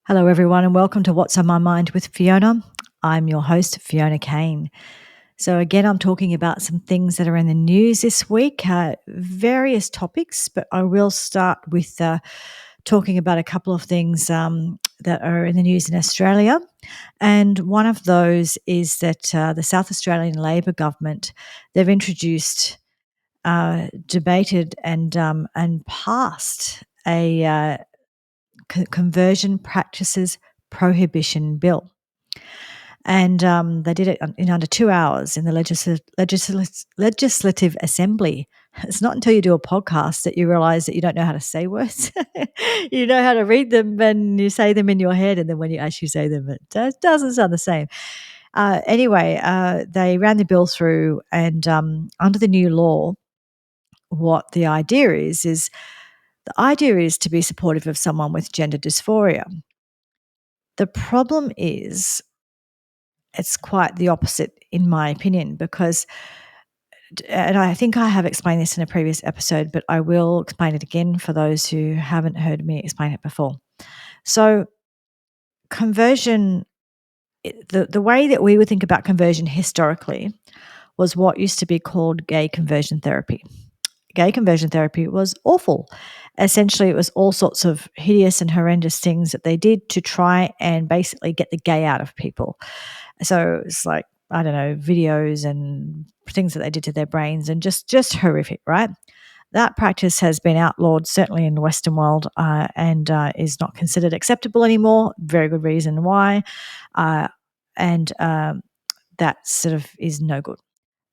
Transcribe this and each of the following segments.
Hello, everyone, and welcome to What's on My Mind with Fiona. I'm your host, Fiona Kane. So, again, I'm talking about some things that are in the news this week, various topics, but I will start with talking about a couple of things that are in the news in Australia. And one of those is that the South Australian Labor government, they've introduced, debated, and passed a Conversion Practices Prohibition Bill. And they did it in under 2 hours in the Legislative Assembly. It's not until you do a podcast that you realise that you don't know how to say words. You know how to read them and you say them in your head, and then when you actually say them, it doesn't sound the same. Anyway, they ran the bill through, and under the new law, what the idea is to be supportive of someone with gender dysphoria. The problem is it's quite the opposite, in my opinion, because, and I think I have explained this in a previous episode, but I will explain it again for those who haven't heard me explain it before. So, conversion, the way that we would think about conversion historically was what used to be called gay conversion therapy. Gay conversion therapy was awful. Essentially, it was all sorts of hideous and horrendous things that they did to try and basically get the gay out of people. So it's like, I don't know, videos and things that they did to their brains, and just horrific, right? That practice has been outlawed, certainly in the Western world, and is not considered acceptable anymore. Very good reason why. And that sort of is no good.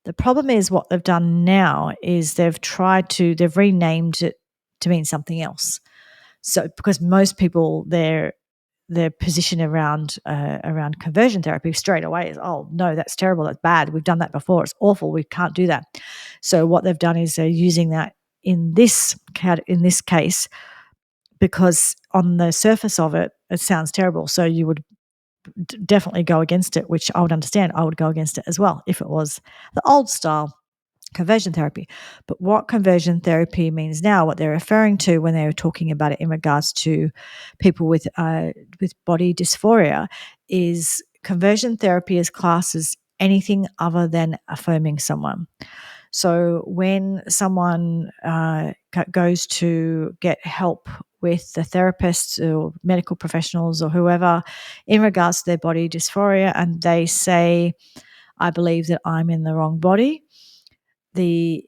The problem is what they've done now is they've renamed it to mean something else. So because most people, their position around conversion therapy straight away is, oh no, that's terrible, that's bad, we've done that before, it's awful, we can't do that. So what they've done is they're using that in this case, because on the surface of it, it sounds terrible. So you would definitely go against it, which I would understand. I would go against it as well if it was the old style conversion therapy. But what conversion therapy means now, what they're referring to when they were talking about it in regards to people with body dysphoria, is conversion therapy is classed as anything other than affirming someone. So when someone goes to get help with the therapists or medical professionals or whoever in regards to their body dysphoria, and they say, I believe that I'm in the wrong body, the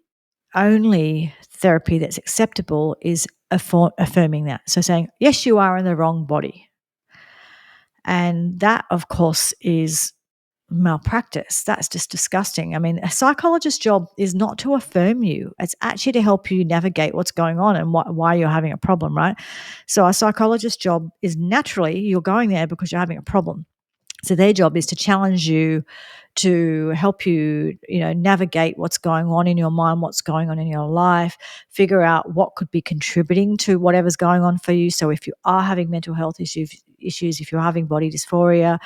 only therapy that's acceptable is affirming that. So saying, yes, you are in the wrong body. And that, of course, is malpractice. That's just disgusting. I mean, a psychologist's job is not to affirm you. It's actually to help you navigate what's going on and why you're having a problem, right? So a psychologist's job is naturally you're going there because you're having a problem. So their job is to challenge you, to help you, navigate what's going on in your mind, what's going on in your life, figure out what could be contributing to whatever's going on for you. So if you are having mental health issues, if you're having body dysphoria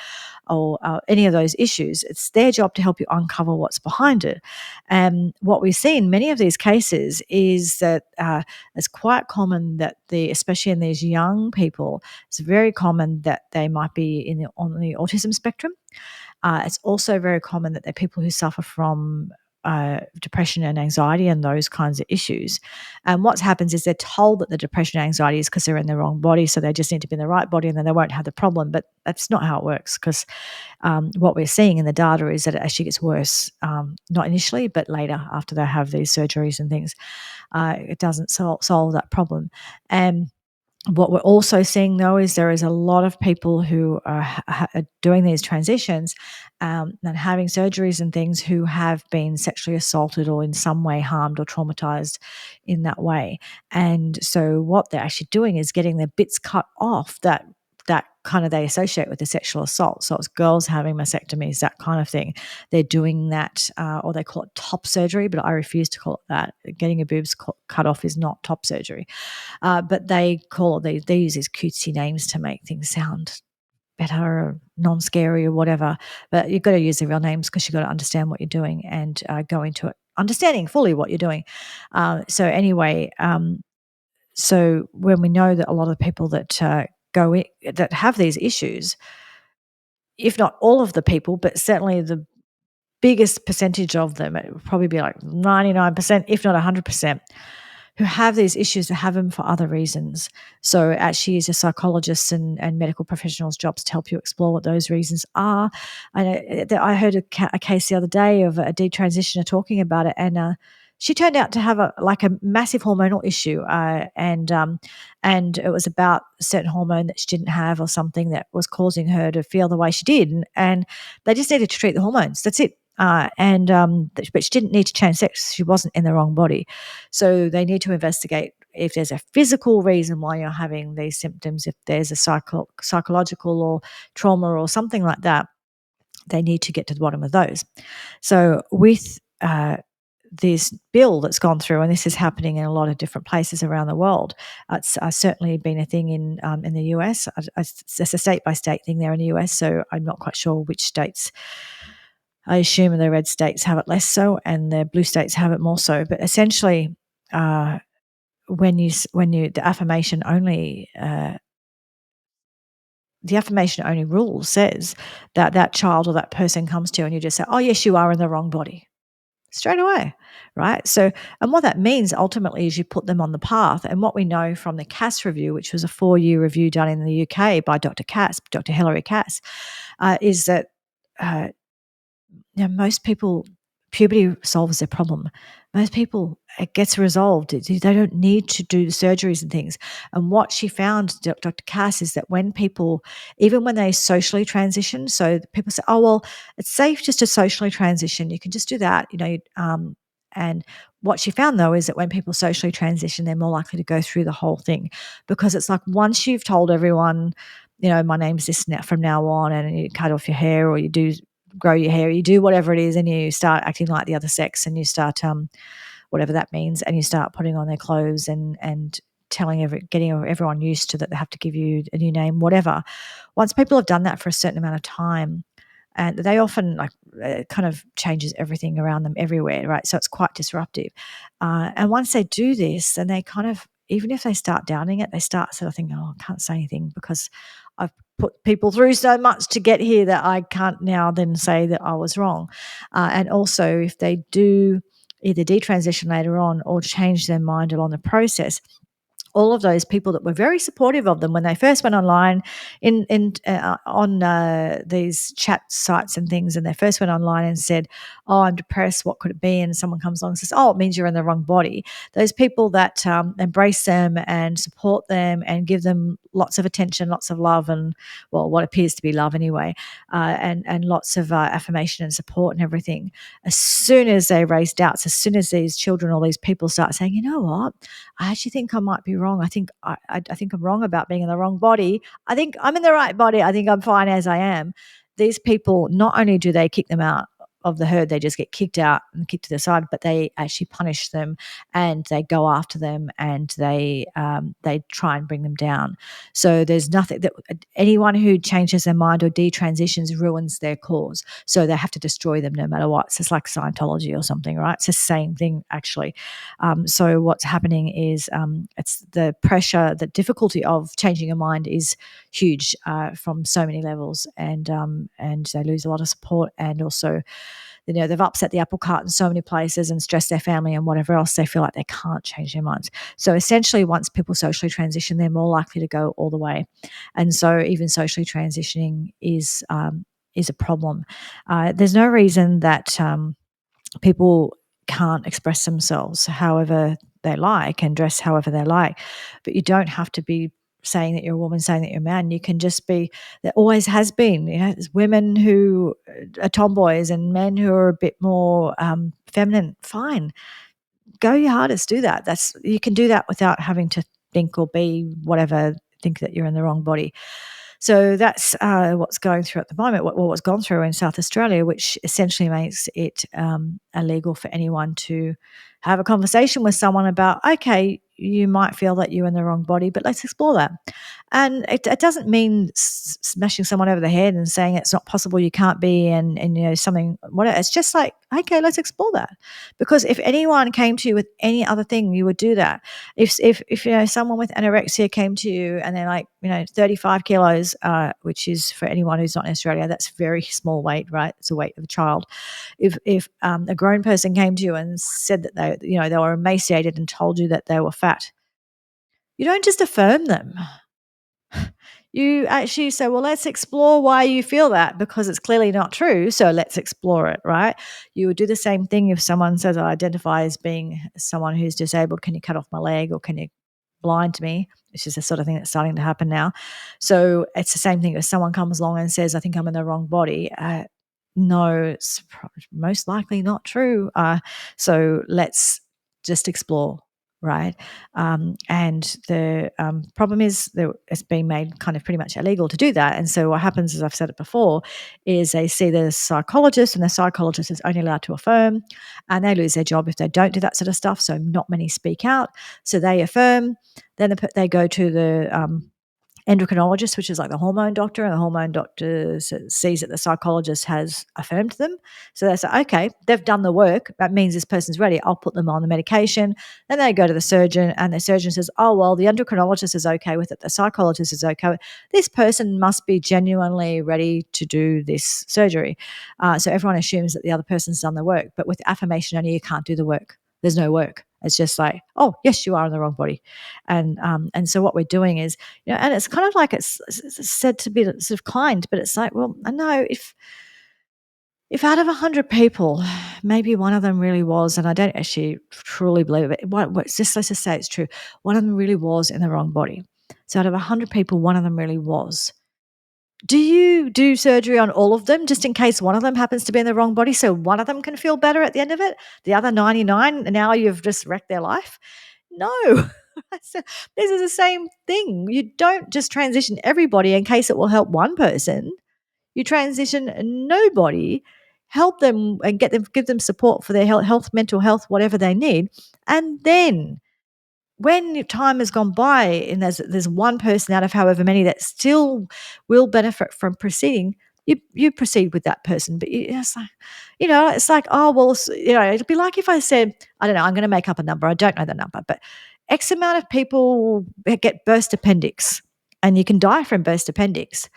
or any of those issues, it's their job to help you uncover what's behind it. And what we see in many of these cases is that it's quite common that especially in these young people, it's very common that they might be on the autism spectrum. It's also very common that they're people who suffer from depression and anxiety and those kinds of issues. And what happens is they're told that the depression and anxiety is because they're in the wrong body, so they just need to be in the right body and then they won't have the problem. But that's not how it works, because what we're seeing in the data is that it actually gets worse, not initially, but later after they have these surgeries and things. It doesn't solve that problem. And what we're also seeing, though, is there is a lot of people who are doing these transitions and having surgeries and things who have been sexually assaulted or in some way harmed or traumatized in that way. And so what they're actually doing is getting their bits cut off that kind of they associate with the sexual assault. So it's girls having mastectomies, that kind of thing. They're doing that, or they call it top surgery, but I refuse to call it that. Getting your boobs cut off is not top surgery. But they use these cutesy names to make things sound better or non-scary or whatever. But you've got to use the real names because you've got to understand what you're doing and go into it understanding fully what you're doing. So anyway, so when we know that a lot of the people that that have these issues, if not all of the people, but certainly the biggest percentage of them, it would probably be like 99%, if not 100%, who have these issues, that have them for other reasons. So actually, as a psychologist and medical professionals' jobs to help you explore what those reasons are. I heard a case the other day of a detransitioner talking about it, and she turned out to have a massive hormonal issue, and it was about a certain hormone that she didn't have or something that was causing her to feel the way she did, and they just needed to treat the hormones. That's it. But she didn't need to change sex. She wasn't in the wrong body. So they need to investigate if there's a physical reason why you're having these symptoms, if there's a psychological or trauma or something like that. They need to get to the bottom of those. So with this bill that's gone through, and this is happening in a lot of different places around the world. It's certainly been a thing in the US. It's a state-by-state thing there in the US, so I'm not quite sure which states. I assume the red states have it less so, and the blue states have it more so. But essentially, when you the affirmation only rule says that child or that person comes to you, and you just say, "Oh yes, you are in the wrong body," straight away, right? So, and what that means ultimately is you put them on the path. And what we know from the Cass review, which was a 4-year review done in the UK by Dr. Hilary Cass, is that. Most people, puberty solves their problem. Most people, it gets resolved. They don't need to do the surgeries and things. And what she found, Dr. Cass, is that when people, even when they socially transition, so people say, "Oh well, it's safe just to socially transition. You can just do that," And what she found though is that when people socially transition, they're more likely to go through the whole thing, because it's like once you've told everyone, my name's this now from now on, and you cut off your hair or you do grow your hair, you do whatever it is, and you start acting like the other sex, and you start whatever that means, and you start putting on their clothes and getting everyone used to that they have to give you a new name, whatever. Once people have done that for a certain amount of time, and they often it kind of changes everything around them everywhere, right? So it's quite disruptive. And once they do this, then they kind of, even if they start doubting it, they start sort of thinking, "Oh, I can't say anything because I've put people through so much to get here that I can't now then say that I was wrong." And also, if they do either detransition later on or change their mind along the process, all of those people that were very supportive of them when they first went online on these chat sites and things, and they first went online and said, "Oh, I'm depressed. What could it be?" And someone comes along and says, "Oh, it means you're in the wrong body." Those people that embrace them and support them and give them lots of attention, lots of love, and what appears to be love anyway, and lots of affirmation and support and everything. As soon as they raise doubts, as soon as these children or these people start saying, "You know what? I actually think I might be wrong. I think I'm wrong about being in the wrong body. I think I'm in the right body. I think I'm fine as I am." These people, not only do they kick them out of the herd, they just get kicked out and kicked to the side, but they actually punish them and they go after them and they try and bring them down. So there's nothing that anyone who changes their mind or detransitions ruins their cause. So they have to destroy them no matter what. So it's like Scientology or something, right? It's the same thing actually. So what's happening is it's the pressure, the difficulty of changing a mind is huge from so many levels, and they lose a lot of support, and also they've upset the apple cart in so many places and stressed their family and whatever else. They feel like they can't change their minds. So essentially, once people socially transition, they're more likely to go all the way, and so even socially transitioning is a problem. There's no reason that people can't express themselves however they like and dress however they like, but you don't have to be saying that you're a woman, saying that you're a man. You can just be, there always has been, there's women who are tomboys and men who are a bit more feminine. Fine, go your hardest, do that. You can do that without having to think or be whatever, think that you're in the wrong body. So that's what's going through at the moment, what's gone through in South Australia, which essentially makes it illegal for anyone to have a conversation with someone about, okay, you might feel that you're in the wrong body, but let's explore that. And it doesn't mean smashing someone over the head and saying it's not possible, you can't be, and something, whatever. It's just like, okay, let's explore that. Because if anyone came to you with any other thing, you would do that. If someone with anorexia came to you and they're like 35 kilos, which is, for anyone who's not in Australia, that's very small weight, right? It's the weight of a child. If a grown person came to you and said that they were emaciated and told you that they were fat, you don't just affirm them. You actually say, well, let's explore why you feel that, because it's clearly not true. So let's explore it, right? You would do the same thing if someone says, I identify as being someone who's disabled. Can you cut off my leg, or can you blind me? Which is the sort of thing that's starting to happen now. So it's the same thing if someone comes along and says, I think I'm in the wrong body. No, it's most likely not true. So let's just explore. Right. And the problem is that it's been made kind of pretty much illegal to do that. And so what happens, as I've said it before, is they see the psychologist, and the psychologist is only allowed to affirm, and they lose their job if they don't do that sort of stuff. So not many speak out. So they affirm. Then they go to the endocrinologist, which is like the hormone doctor, and the hormone doctor sees that the psychologist has affirmed them. So they say, okay, they've done the work. That means this person's ready. I'll put them on the medication. Then they go to the surgeon, and the surgeon says, oh, well, the endocrinologist is okay with it. The psychologist is okay with it. This person must be genuinely ready to do this surgery. So everyone assumes that the other person's done the work. But with affirmation only, you can't do the work. There's no work. It's just like, oh, yes, you are in the wrong body. And so what we're doing is, and it's kind of like it's said to be sort of kind, but it's like, well, I know if out of 100 people, maybe one of them really was, and I don't actually truly believe it, let's just say it's true, one of them really was in the wrong body. So out of 100 people, one of them really was. Do you do surgery on all of them just in case one of them happens to be in the wrong body, so one of them can feel better at the end of it? The other 99, now you've just wrecked their life? No. So this is the same thing. You don't just transition everybody in case it will help one person. You transition nobody, help them and give them support for their health, mental health, whatever they need. And then when your time has gone by and there's one person out of however many that still will benefit from proceeding, you proceed with that person. But it's like, oh, well, it'd be like if I said, I don't know, I'm going to make up a number. I don't know the number, but X amount of people get burst appendix, and you can die from burst appendix.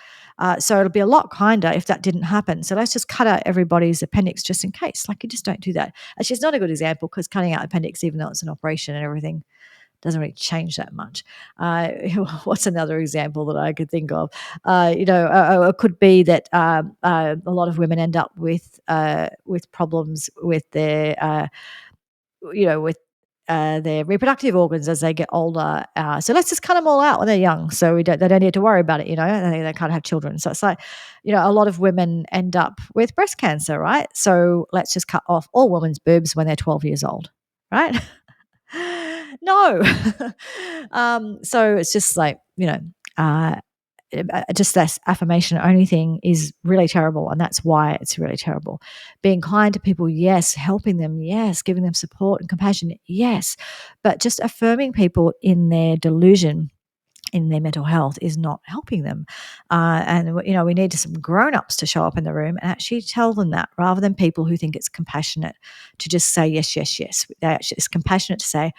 So it'll be a lot kinder if that didn't happen. So let's just cut out everybody's appendix just in case. Like, you just don't do that. Actually, it's not a good example, because cutting out appendix, even though it's an operation and everything, doesn't really change that much. What's another example that I could think of? It could be that a lot of women end up with problems with their their reproductive organs as they get older. So let's just cut them all out when they're young, so they don't need to worry about it. They can't have children. So it's like, a lot of women end up with breast cancer, right? So let's just cut off all women's boobs when they're 12 years old, right? No. So it's just like, just this affirmation only thing is really terrible, and that's why it's really terrible. Being kind to people, yes. Helping them, yes. Giving them support and compassion, yes. But just affirming people in their delusion, in their mental health, is not helping them. And we need some grown-ups to show up in the room and actually tell them that, rather than people who think it's compassionate to just say yes, yes, yes. It's compassionate to say,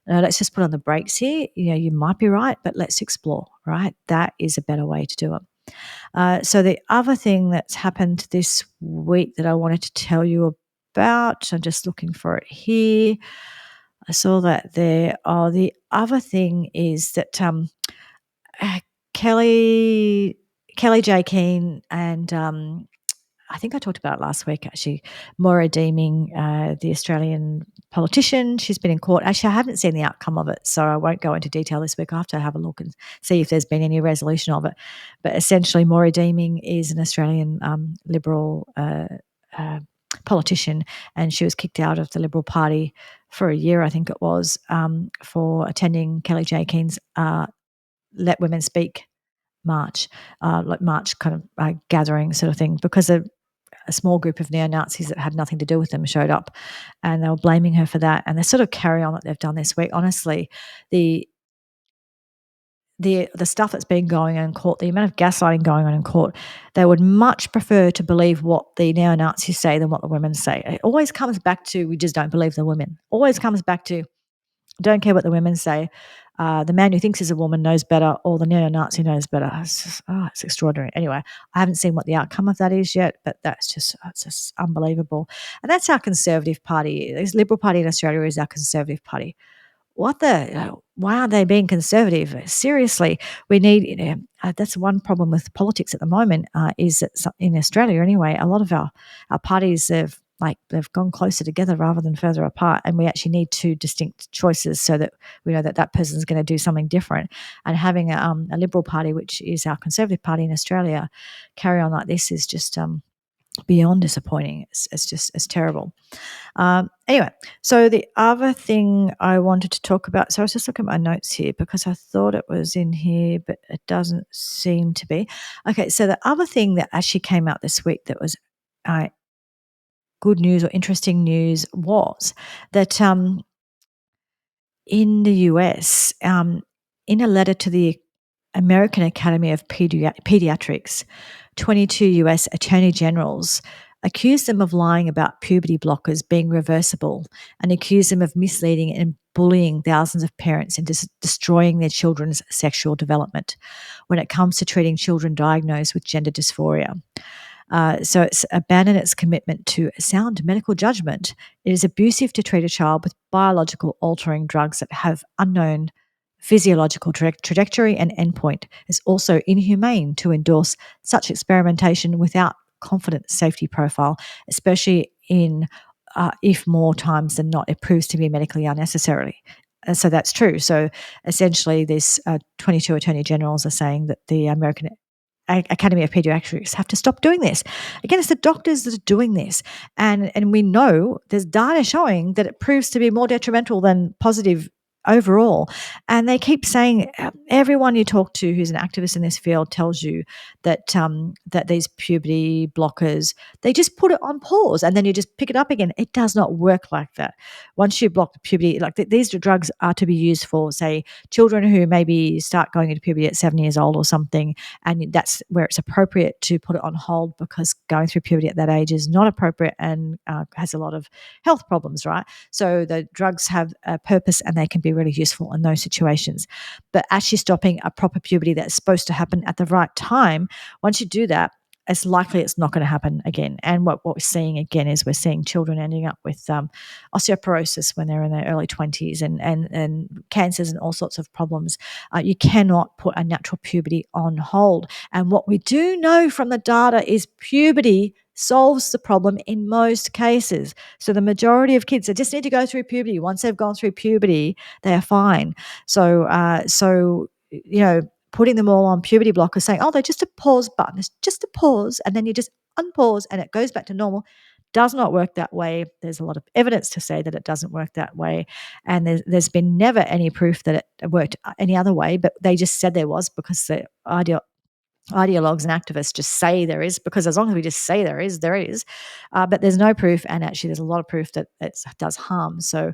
no, let's just put on the brakes here. You might be right, but let's explore, right? That is a better way to do it. So the other thing that's happened this week that I wanted to tell you about, I'm just looking for it here. I saw that there. Oh, the other thing is that Kelly J. Keane and I think I talked about it last week, actually, Maura Deeming, the Australian politician. She's been in court. Actually, I haven't seen the outcome of it, so I won't go into detail this week. I have to have a look and see if there's been any resolution of it. But essentially, Maura Deeming is an Australian Liberal politician, and she was kicked out of the Liberal Party for a year, I think it was, for attending Kelly J. Keane's Let Women Speak march, like march kind of gathering sort of thing, because a small group of neo-Nazis that had nothing to do with them showed up, and they were blaming her for that. And they sort of carry on what they've done this week. Honestly, the the stuff that's been going on in court, the amount of gaslighting going on in court, they would much prefer to believe what the neo-Nazis say than what the women say. It always comes back to, we just don't believe the women. Always comes back to, don't care what the women say. The man who thinks he's a woman knows better, or the neo-Nazi knows better. It's just, it's extraordinary. Anyway, I haven't seen what the outcome of that is yet, but it's just unbelievable. And that's our Conservative Party. This Liberal Party in Australia is our Conservative Party. Why aren't they being conservative? Seriously, we need, that's one problem with politics at the moment, is that in Australia anyway, a lot of our parties they've gone closer together rather than further apart, and we actually need two distinct choices so that we know that that person's going to do something different. And having a Liberal Party, which is our Conservative Party in Australia, carry on like this is just beyond disappointing. It's terrible. Anyway, so the other thing I wanted to talk about, so I was just looking at my notes here because I thought it was in here, but it doesn't seem to be. Okay, so the other thing that actually came out this week that was good news or interesting news was that in the US, in a letter to the American Academy of Pediatrics, 22 US attorney generals accused them of lying about puberty blockers being reversible and accused them of misleading and bullying thousands of parents into destroying their children's sexual development when it comes to treating children diagnosed with gender dysphoria. So it's abandoned its commitment to sound medical judgment. It is abusive to treat a child with biological altering drugs that have unknown physiological trajectory and endpoint. It's also inhumane to endorse such experimentation without confident safety profile, especially in if more times than not it proves to be medically unnecessary. So that's true. So essentially, this 22 attorney generals are saying that the American Academy of Pediatrics have to stop doing this. Again, it's the doctors that are doing this. And we know there's data showing that it proves to be more detrimental than positive overall. And they keep saying, everyone you talk to who's an activist in this field tells you that that these puberty blockers, they just put it on pause and then you just pick it up again. It does not work like that. Once you block the puberty, these drugs are to be used for, say, children who maybe start going into puberty at 7 years old or something, and that's where it's appropriate to put it on hold because going through puberty at that age is not appropriate and has a lot of health problems, right? So the drugs have a purpose and they can be really useful in those situations. But actually stopping a proper puberty that's supposed to happen at the right time, once you do that, it's likely it's not going to happen again. And what we're seeing again is we're seeing children ending up with osteoporosis when they're in their early 20s and cancers and all sorts of problems. You cannot put a natural puberty on hold. And what we do know from the data is puberty solves the problem in most cases. So the majority of kids, they just need to go through puberty. Once they've gone through puberty, they are fine. So putting them all on puberty blockers, saying, oh, they're just a pause button. It's just a pause, and then you just unpause and it goes back to normal, does not work that way. There's a lot of evidence to say that it doesn't work that way. And there's been never any proof that it worked any other way, but they just said there was because the ideologues and activists just say there is, because as long as we just say there is, there is. But there's no proof, and actually there's a lot of proof that it does harm. So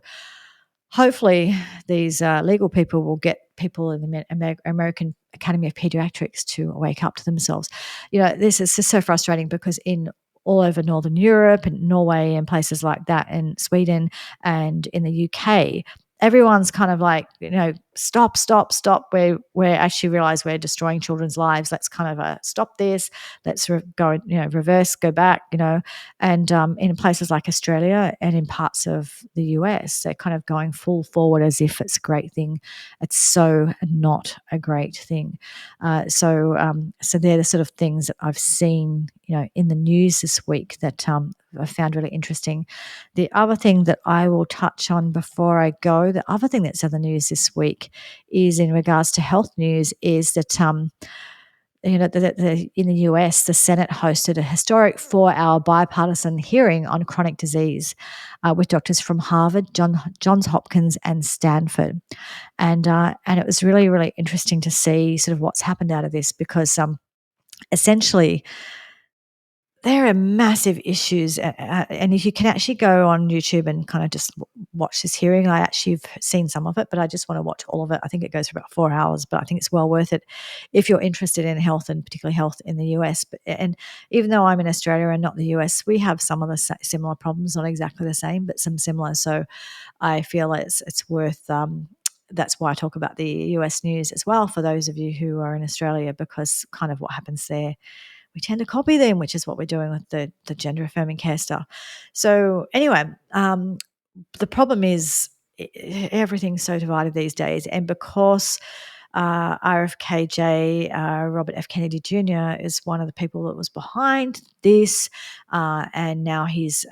hopefully these legal people will get people in the American Academy of Pediatrics to wake up to themselves. This is just so frustrating because in all over Northern Europe and Norway and places like that, and Sweden and in the UK, everyone's kind of like, stop. We actually realize we're destroying children's lives. Let's kind of stop this. Let's reverse, go back, and in places like Australia and in parts of the US, they're kind of going full forward as if it's a great thing. It's so not a great thing. So they're the sort of things that I've seen, in the news this week that I found really interesting. The other thing that I will touch on before I go, the other thing that's in the news this week is in regards to health news, is that in the US, the Senate hosted a historic 4-hour bipartisan hearing on chronic disease with doctors from Harvard, Johns Hopkins and Stanford. And it was really, really interesting to see sort of what's happened out of this because essentially there are massive issues, and if you can actually go on YouTube and kind of just watch this hearing, I actually have seen some of it, but I just want to watch all of it. I think it goes for about 4 hours, but I think it's well worth it if you're interested in health and particularly health in the US. And even though I'm in Australia and not the US, we have some of the similar problems, not exactly the same, but some similar. So I feel it's worth. That's why I talk about the US news as well for those of you who are in Australia, because kind of what happens there, we tend to copy them, which is what we're doing with the gender affirming care stuff. So anyway, the problem is everything's so divided these days, and because RFKJ, Robert F. Kennedy Jr., is one of the people that was behind this, and now he's,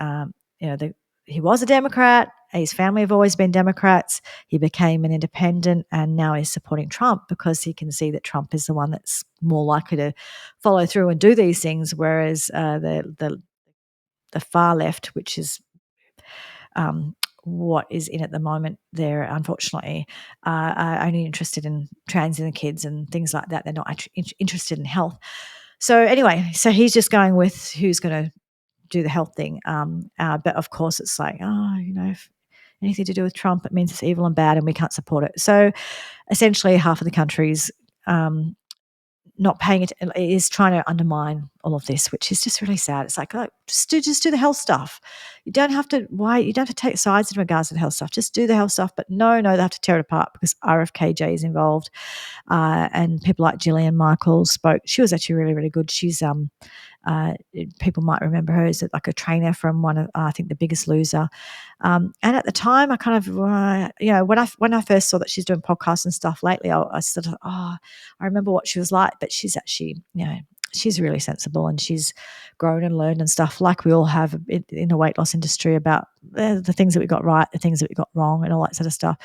he was a Democrat. His family have always been Democrats. He became an independent, and now he's supporting Trump because he can see that Trump is the one that's more likely to follow through and do these things, whereas the far left, which is what is in at the moment, they're unfortunately are only interested in transgender kids and things like that. They're not interested in health. So anyway, so he's just going with who's going to do the health thing. But of course, it's like, if anything to do with Trump, it means it's evil and bad, and we can't support it. So essentially, half of the country's not paying it, is trying to undermine all of this, which is just really sad. It's like, just do the health stuff. You don't have to take sides in regards to the health stuff. Just do the health stuff. But no, they have to tear it apart because RFKJ is involved, and people like Gillian Michaels spoke. She was actually really, really good. She's people might remember her as like a trainer from one of I think The Biggest Loser. And at the time, I kind of when I first saw that she's doing podcasts and stuff lately, I sort of I remember what she was like. But she's actually she's really sensible, and she's grown and learned and stuff like we all have in the weight loss industry about the things that we got right, the things that we got wrong, and all that sort of stuff.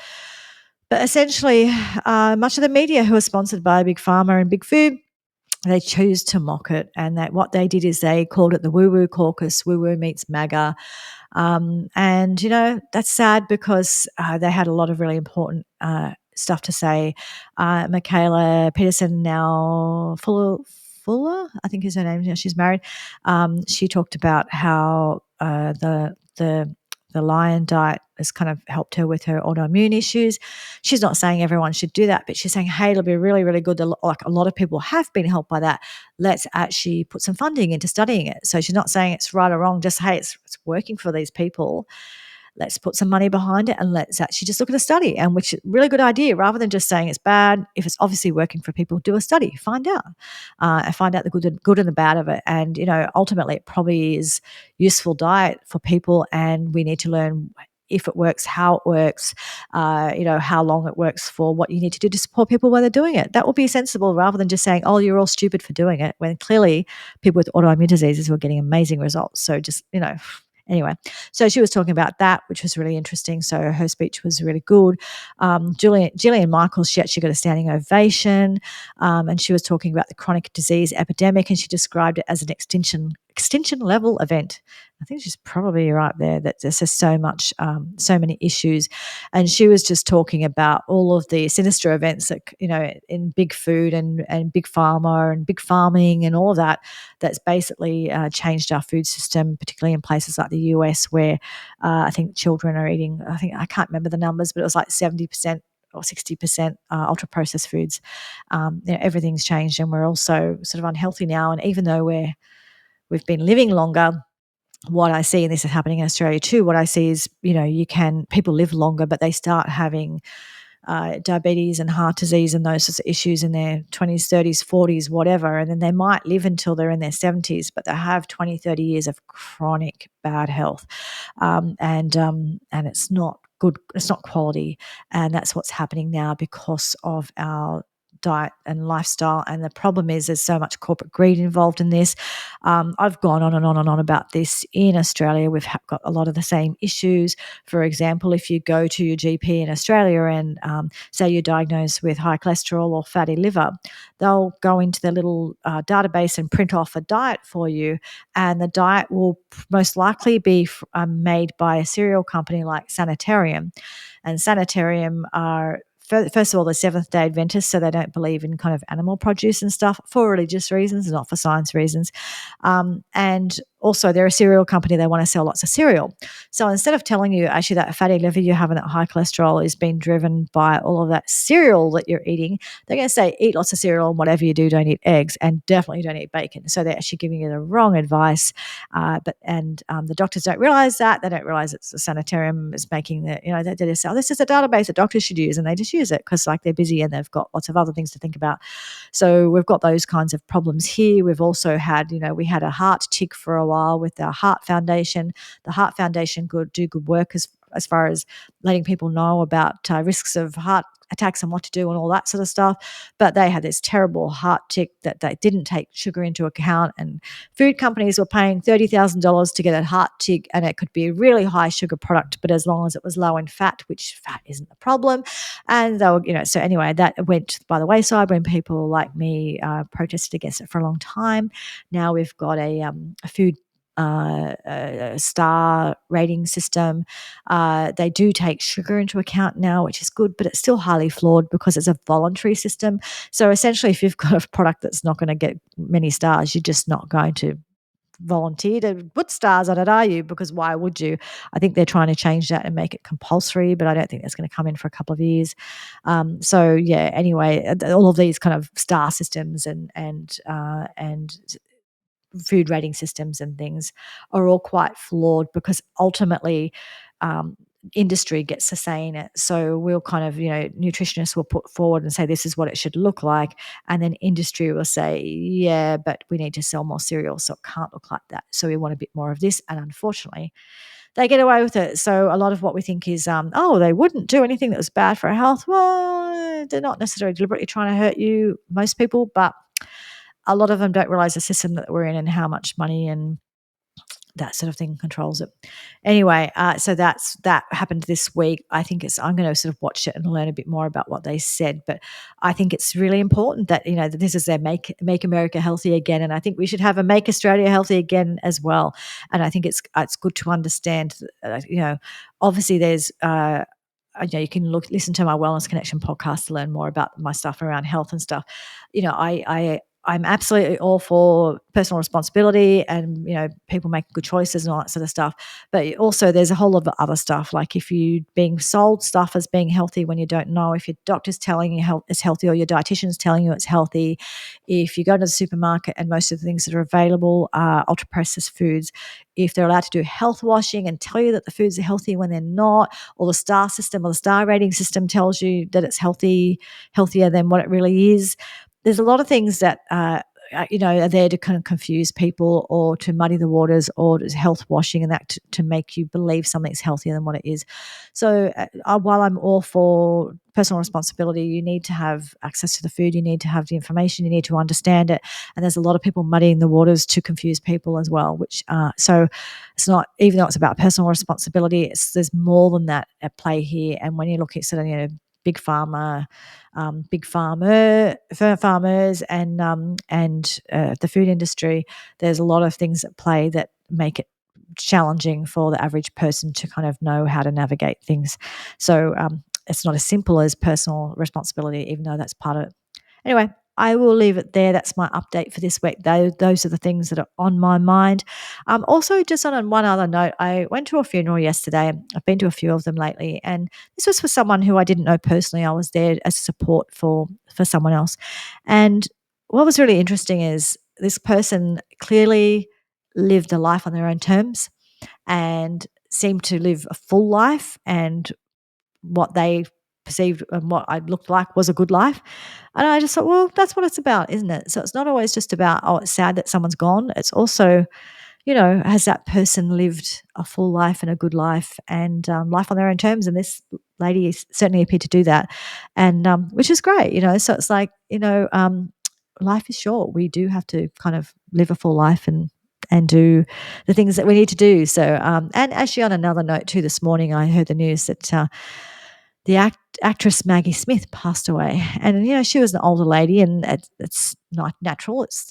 But essentially, much of the media who are sponsored by Big Pharma and Big Food, they choose to mock it, and that what they did is they called it the Woo Woo Caucus. Woo Woo meets MAGA, and that's sad because they had a lot of really important stuff to say. Michaela Peterson, now Fuller, I think is her name. She's married. She talked about how the lion diet has kind of helped her with her autoimmune issues. She's not saying everyone should do that, but she's saying, hey, it'll be really, really good. Like a lot of people have been helped by that. Let's actually put some funding into studying it. So she's not saying it's right or wrong, just, hey, it's working for these people. Let's put some money behind it and let's actually just look at a study, and which is a really good idea. Rather than just saying it's bad, if it's obviously working for people, do a study, find out the good and the bad of it. And, ultimately it probably is useful diet for people, and we need to learn if it works, how it works, how long it works for, what you need to do to support people while they're doing it. That will be sensible rather than just saying, oh, you're all stupid for doing it, when clearly people with autoimmune diseases were getting amazing results. So just, anyway, so she was talking about that, which was really interesting. So her speech was really good. Gillian Michaels, she actually got a standing ovation, and she was talking about the chronic disease epidemic, and she described it as an extinction level event. I think she's probably right there, that there's just so many issues. And she was just talking about all of the sinister events that, in big food and big pharma and big farming and all of that, that's basically changed our food system, particularly in places like the US, where I think children are eating, I can't remember the numbers, but it was like 70% or 60% ultra processed foods. Everything's changed, and we're also sort of unhealthy now. And even though we've been living longer, what I see, and this is happening in Australia too, what I see is, people live longer, but they start having diabetes and heart disease and those sorts of issues in their 20s, 30s, 40s, whatever. And then they might live until they're in their 70s, but they have 20, 30 years of chronic bad health. And it's not good. It's not quality. And that's what's happening now because of our diet and lifestyle. And the problem is there's so much corporate greed involved in this. I've gone on and on and on about this in Australia. We've got a lot of the same issues. For example, if you go to your GP in Australia and say you're diagnosed with high cholesterol or fatty liver, they'll go into their little database and print off a diet for you, and the diet will most likely be made by a cereal company like Sanitarium. And Sanitarium are first of all, they're Seventh-day Adventists, so they don't believe in kind of animal produce and stuff for religious reasons, not for science reasons. And also, they're a cereal company. They want to sell lots of cereal. So instead of telling you actually that fatty liver you're having, that high cholesterol is being driven by all of that cereal that you're eating, they're going to say eat lots of cereal and whatever you do, don't eat eggs, and definitely don't eat bacon. So they're actually giving you the wrong advice. The doctors don't realize that. They don't realize it's the sanitarium is making they just say, oh, this is a database that doctors should use, and they just use it because like they're busy and they've got lots of other things to think about. So we've got those kinds of problems here. We've also had, we had a heart tick for a while with our Heart Foundation. The Heart Foundation do good work as far as letting people know about risks of heart attacks and what to do and all that sort of stuff. But they had this terrible heart tick that they didn't take sugar into account, and food companies were paying $30,000 to get a heart tick, and it could be a really high sugar product, but as long as it was low in fat, which fat isn't the problem. And they were, so anyway, that went by the wayside when people like me protested against it for a long time. Now we've got a food star rating system. They do take sugar into account now, which is good, but it's still highly flawed because it's a voluntary system. So essentially, if you've got a product that's not going to get many stars, you're just not going to volunteer to put stars on it, are you? Because why would you? I think they're trying to change that and make it compulsory, but I don't think that's going to come in for a couple of years. Anyway, all of these kind of star systems and food rating systems and things are all quite flawed because ultimately industry gets to say in it. So we'll kind of, nutritionists will put forward and say this is what it should look like, and then industry will say, yeah, but we need to sell more cereal, so it can't look like that. So we want a bit more of this, and unfortunately they get away with it. So a lot of what we think is, they wouldn't do anything that was bad for our health. Well, they're not necessarily deliberately trying to hurt you, most people, but a lot of them don't realize the system that we're in and how much money and that sort of thing controls it. Anyway, so that happened this week. I'm going to sort of watch it and learn a bit more about what they said. But I think it's really important that, that this is their make America healthy again. And I think we should have a make Australia healthy again as well. And I think it's good to understand, obviously there's, you can listen to my Wellness Connection podcast to learn more about my stuff around health and stuff. I'm absolutely all for personal responsibility and, people making good choices and all that sort of stuff. But also there's a whole lot of other stuff, like if you being sold stuff as being healthy when you don't know, if your doctor's telling you it's healthy or your dietitian's telling you it's healthy, if you go to the supermarket and most of the things that are available are ultra-processed foods, if they're allowed to do health washing and tell you that the foods are healthy when they're not, or the star system or the star rating system tells you that it's healthier than what it really is. There's a lot of things that are there to kind of confuse people or to muddy the waters or to health washing and that to make you believe something's healthier than what it is. So while I'm all for personal responsibility, you need to have access to the food, you need to have the information, you need to understand it. And there's a lot of people muddying the waters to confuse people as well, which so it's not, even though it's about personal responsibility, there's more than that at play here. And when you look at sort of, big farmers and the food industry, there's a lot of things at play that make it challenging for the average person to kind of know how to navigate things. So it's not as simple as personal responsibility, even though that's part of it. Anyway, I will leave it there. That's my update for this week. Those are the things that are on my mind. Also, just on one other note, I went to a funeral yesterday. I've been to a few of them lately, and this was for someone who I didn't know personally. I was there as support for someone else. And what was really interesting is this person clearly lived a life on their own terms and seemed to live a full life, and what they perceived and what I looked like was a good life. And I just thought, well, that's what it's about, isn't it? So it's not always just about, oh, it's sad that someone's gone. It's also, has that person lived a full life and a good life and life on their own terms? And this lady certainly appeared to do that, and which is great, So it's like, life is short. We do have to kind of live a full life and do the things that we need to do. So, and actually on another note too, this morning I heard the news that the actress Maggie Smith passed away, and she was an older lady, and it's not natural. It's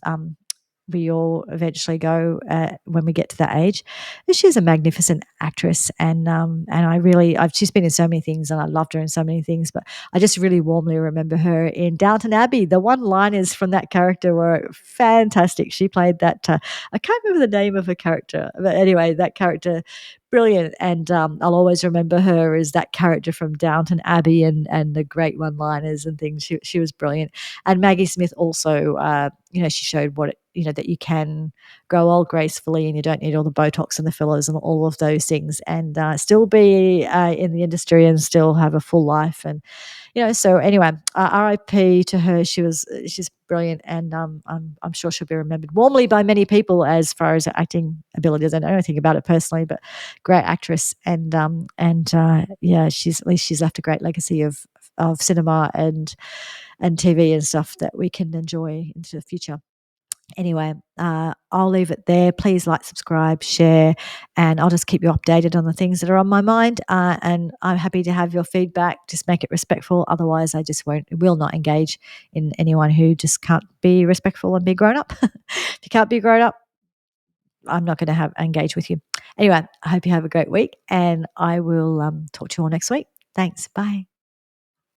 we all eventually go when we get to that age. But she's a magnificent actress, and she's been in so many things, and I loved her in so many things. But I just really warmly remember her in Downton Abbey. The one-liners from that character were fantastic. She played that. I can't remember the name of her character, but anyway, that character brilliant. And I'll always remember her as that character from Downton Abbey, and the great one-liners and things. She was brilliant. And Maggie Smith also, she showed that you can grow old gracefully, and you don't need all the Botox and the fillers and all of those things, and still be in the industry and still have a full life. And so anyway, RIP to her. She's brilliant, and I'm sure she'll be remembered warmly by many people as far as her acting abilities. I know anything about it personally, but great actress, and she's at least she's left a great legacy of cinema and TV and stuff that we can enjoy into the future. Anyway, I'll leave it there. Please like, subscribe, share, and I'll just keep you updated on the things that are on my mind. And I'm happy to have your feedback. Just make it respectful. Otherwise, I just will not engage in anyone who just can't be respectful and be grown up. If you can't be grown up, I'm not going to engage with you. Anyway, I hope you have a great week, and I will talk to you all next week. Thanks. Bye.